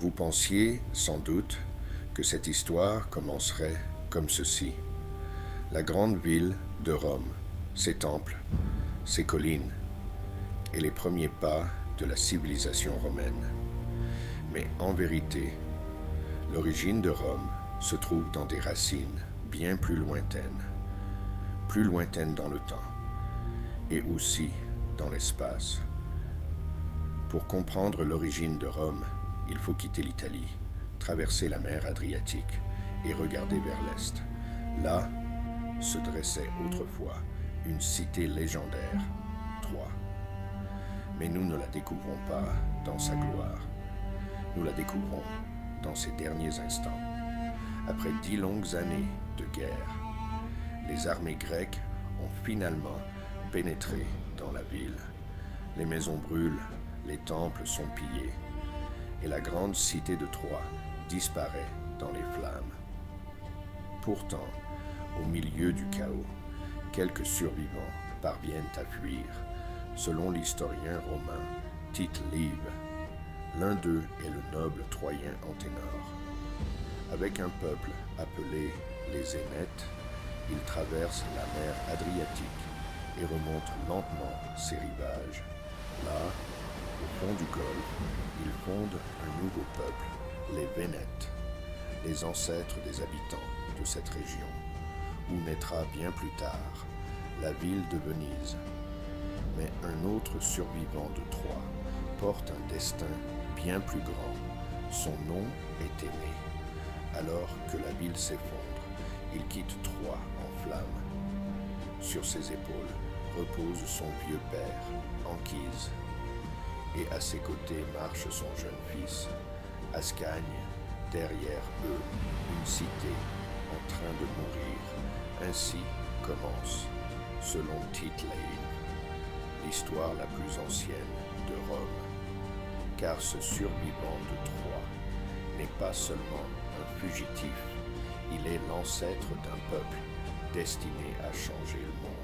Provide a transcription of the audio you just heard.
Vous pensiez, sans doute, que cette histoire commencerait comme ceci. La grande ville de Rome, ses temples, ses collines et les premiers pas de la civilisation romaine. Mais en vérité, l'origine de Rome se trouve dans des racines bien plus lointaines dans le temps et aussi dans l'espace. Pour comprendre l'origine de Rome, il faut quitter l'Italie, traverser la mer Adriatique et regarder vers l'est. Là se dressait autrefois une cité légendaire, Troie. Mais nous ne la découvrons pas dans sa gloire. Nous la découvrons dans ses derniers instants. Après 10 longues années de guerre, les armées grecques ont finalement pénétré dans la ville. Les maisons brûlent, les temples sont pillés, et la grande cité de Troie disparaît dans les flammes. Pourtant, au milieu du chaos, quelques survivants parviennent à fuir, selon l'historien romain Tite Live. L'un d'eux est le noble troyen Anténor. Avec un peuple appelé les Zénètes, il traverse la mer Adriatique et remonte lentement ses rivages. Là, au fond du golfe, il fonde un nouveau peuple, les Vénètes, les ancêtres des habitants de cette région, où naîtra bien plus tard la ville de Venise. Mais un autre survivant de Troie porte un destin bien plus grand. Son nom est Énée. Alors que la ville s'effondre, il quitte Troie en flammes. Sur ses épaules repose son vieux père, Anchise, et à ses côtés marche son jeune fils, Ascagne, derrière eux, une cité en train de mourir. Ainsi commence, selon Tite Live, l'histoire la plus ancienne de Rome. Car ce survivant de Troie n'est pas seulement un fugitif, il est l'ancêtre d'un peuple destiné à changer le monde.